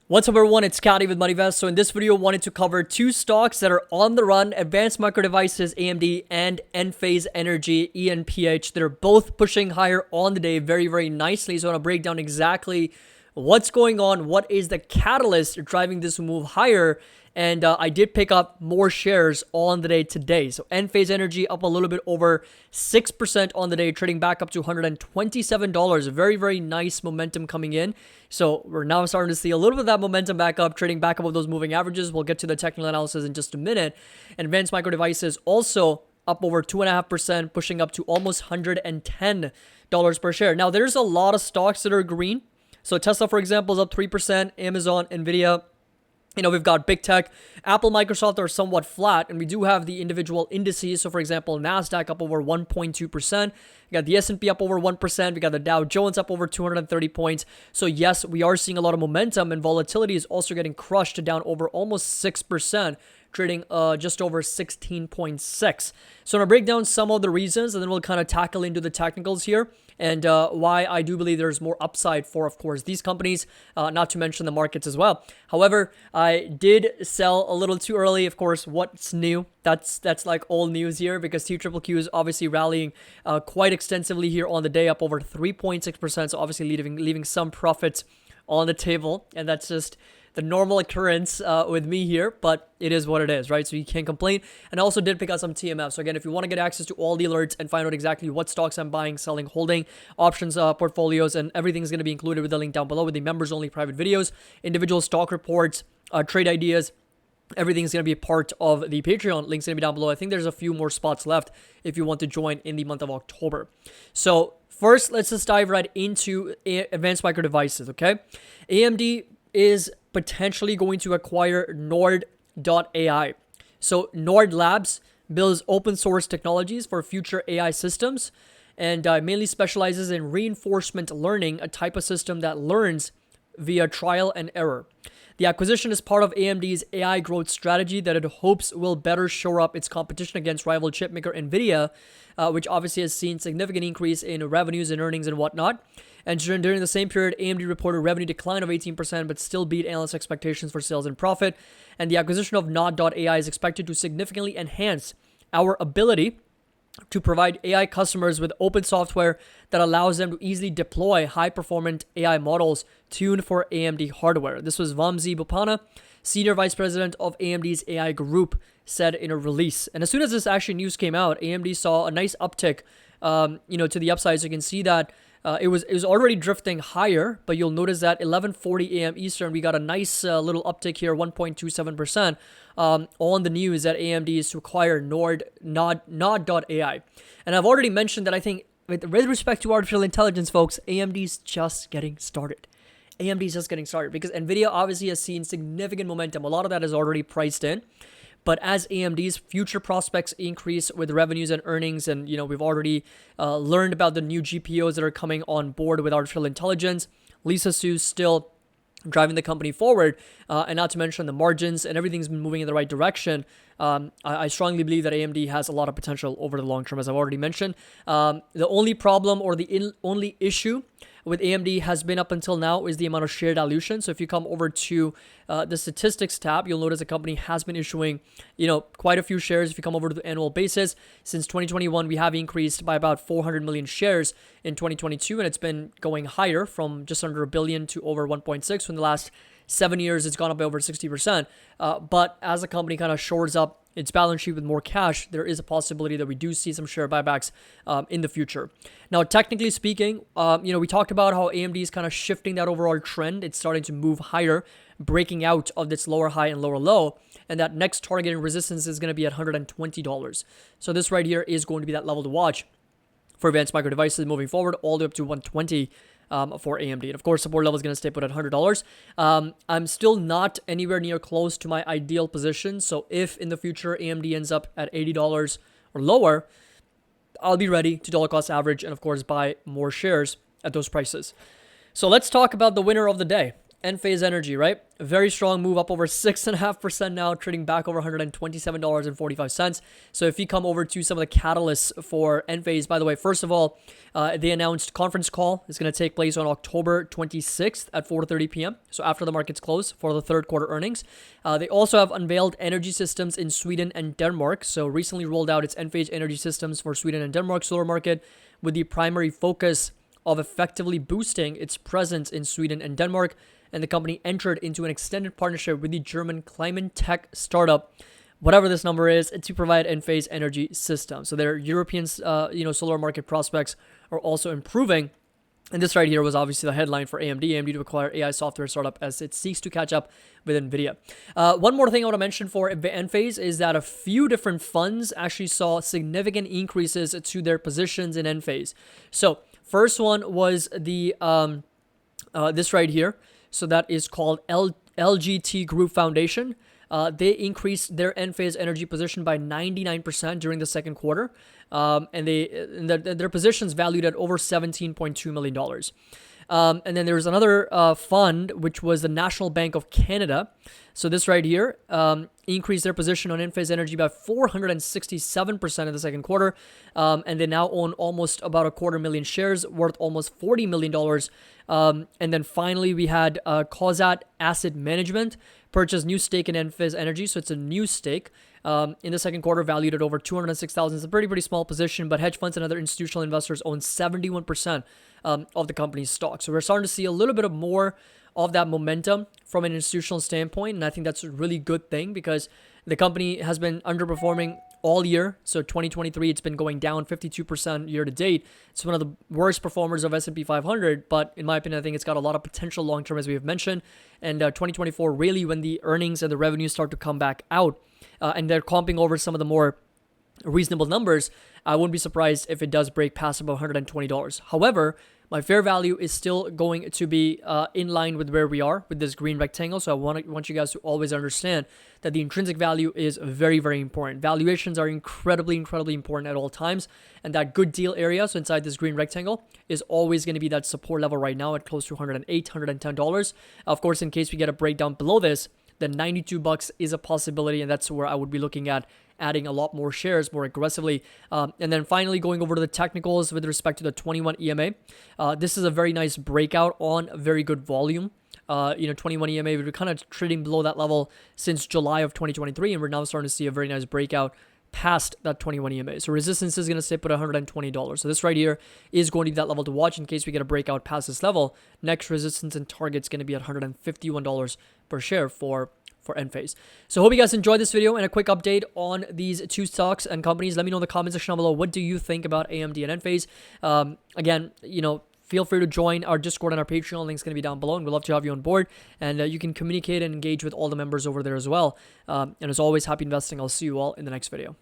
What's up everyone, it's Scotty with MoneyVest. So in this video, I wanted to cover two stocks that are on the run, Advanced Micro Devices, AMD, and ENPH Energy, ENPH. They're both pushing higher on the day very nicely. So I want to break down exactly what's going on, what is the catalyst driving this move higher, and I did pick up more shares on the day today. So ENPH Energy up a little bit over 6% on the day, trading back up to $127. Very nice momentum coming in. So we're now starting to see a little bit of that momentum back up, trading back above those moving averages. We'll get to the technical analysis in just a minute. And Advanced Micro Devices also up over 2.5%, pushing up to almost $110 per share. Now, there's a lot of stocks that are green. So Tesla, for example, is up 3%, Amazon, Nvidia. We've got big tech. Apple, Microsoft are somewhat flat, and we do have the individual indices. So, for example, NASDAQ up over 1.2%. We got the S&P up over 1%. We got the Dow Jones up over 230 points. So, yes, we are seeing a lot of momentum, and volatility is also getting crushed down over almost 6%, trading just over 16.6. So, I'm going to break down some of the reasons, and then we'll kind of tackle into the technicals here, and why I do believe there's more upside for, of course, these companies, not to mention the markets as well. However, I did sell a little too early. Of course, what's new? That's like old news here, because TQQQ is obviously rallying quite extensively here on the day, up over 3.6%. So obviously leaving some profits on the table, and that's just the normal occurrence with me here, but it is what it is, right? So you can't complain. And I also did pick up some TMF. So again, if you want to get access to all the alerts and find out exactly what stocks I'm buying, selling, holding, options, portfolios, and everything is going to be included with the link down below with the members-only private videos, individual stock reports, trade ideas. Everything's going to be a part of the Patreon. Link's going to be down below. I think there's a few more spots left if you want to join in the month of October. So first, let's just dive right into Advanced Micro Devices, okay? AMD is potentially going to acquire Nord.ai. So Nord Labs builds open source technologies for future AI systems, and mainly specializes in reinforcement learning, a type of system that learns via trial and error. The acquisition is part of AMD's AI growth strategy that it hopes will better shore up its competition against rival chipmaker NVIDIA, which obviously has seen significant increase in revenues and earnings and whatnot. And during the same period, AMD reported revenue decline of 18%, but still beat analyst expectations for sales and profit. And the acquisition of Nod.ai is expected to significantly enhance our ability to provide AI customers with open software that allows them to easily deploy high-performant AI models tuned for AMD hardware. This was Vamsi Bupana, Senior Vice President of AMD's AI Group, said in a release. And as soon as this actually news came out, AMD saw a nice uptick, to the upside. So you can see that it was already drifting higher, but you'll notice that 11:40 a.m. Eastern, we got a nice little uptick here, 1.27%, on the news that AMD is to acquire Nod.ai. And I've already mentioned that I think with respect to artificial intelligence, folks, AMD's just getting started. AMD's just getting started because NVIDIA obviously has seen significant momentum. A lot of that is already priced in. But as AMD's future prospects increase with revenues and earnings, and we've already learned about the new GPUs that are coming on board with artificial intelligence, Lisa Su's still driving the company forward, and not to mention the margins and everything's been moving in the right direction. I strongly believe that AMD has a lot of potential over the long term, as I've already mentioned. The only problem or the only issue with AMD has been up until now is the amount of share dilution. So if you come over to the statistics tab, you'll notice the company has been issuing, quite a few shares. If you come over to the annual basis, since 2021, we have increased by about 400 million shares in 2022, and it's been going higher from just under a billion to over 1.6. So in the last 7 years, it's gone up by over 60%. But as the company kind of shores up its balance sheet with more cash, there is a possibility that we do see some share buybacks in the future. Now, technically speaking, we talked about how AMD is kind of shifting that overall trend. It's starting to move higher, breaking out of this lower high and lower low, and that next target and resistance is going to be at $120. So this right here is going to be that level to watch for Advanced Micro Devices moving forward, all the way up to 120 for AMD. And of course, support level is going to stay put at $100. I'm still not anywhere near close to my ideal position. So if in the future AMD ends up at $80 or lower, I'll be ready to dollar cost average and of course buy more shares at those prices. So let's talk about the winner of the day. Enphase Energy, right? A very strong move up over 6.5% now, trading back over $127.45. So if you come over to some of the catalysts for Enphase, by the way, first of all, they announced conference call is going to take place on October 26th at 4:30 p.m. So after the markets close for the third quarter earnings. They also have unveiled energy systems in Sweden and Denmark. So recently rolled out its Enphase energy systems for Sweden and Denmark solar market with the primary focus of effectively boosting its presence in Sweden and Denmark. And the company entered into an extended partnership with the German climate tech startup, whatever this number is, to provide Enphase energy systems. So their European, solar market prospects are also improving. And this right here was obviously the headline for AMD to acquire AI software startup as it seeks to catch up with NVIDIA. One more thing I want to mention for Enphase is that a few different funds actually saw significant increases to their positions in Enphase. So first one was the this right here. So that is called LGT Group Foundation. They increased their Enphase energy position by 99% during the second quarter. And their positions valued at over $17.2 million. And then there's another fund, which was the National Bank of Canada. So this right here increased their position on Enphase Energy by 467% in the second quarter. And they now own almost about 250,000 shares worth almost $40 million. And then finally, we had Cosat Asset Management purchase new stake in Enphase Energy. So it's a new stake in the second quarter, valued at over 206,000. It's a pretty small position, but hedge funds and other institutional investors own 71% of the company's stock. So we're starting to see a little bit of more of that momentum from an institutional standpoint. And I think that's a really good thing because the company has been underperforming all year. So 2023, it's been going down 52% year to date. It's one of the worst performers of S&P 500. But in my opinion, I think it's got a lot of potential long term, as we have mentioned. And 2024, really when the earnings and the revenues start to come back out and they're comping over some of the more reasonable numbers, I wouldn't be surprised if it does break past about $120. However, my fair value is still going to be in line with where we are with this green rectangle. So I want you guys to always understand that the intrinsic value is very important. Valuations are incredibly important at all times. And that good deal area, so inside this green rectangle, is always going to be that support level right now at close to $108, $110. Of course, in case we get a breakdown below this, then $92 is a possibility. And that's where I would be looking at adding a lot more shares more aggressively. And then finally going over to the technicals with respect to the 21 EMA. This is a very nice breakout on very good volume. 21 EMA, we were kind of trading below that level since July of 2023, and we're now starting to see a very nice breakout past that 21 EMA. So resistance is going to sit at $120. So this right here is going to be that level to watch in case we get a breakout past this level. Next resistance and target is going to be at $151 per share for Enphase. So hope you guys enjoyed this video and a quick update on these two stocks and companies. Let me know in the comment section down below, what do you think about AMD and Enphase? Again, feel free to join our Discord and our Patreon. Link's going to be down below, and we'd love to have you on board. And you can communicate and engage with all the members over there as well. And as always, happy investing. I'll see you all in the next video.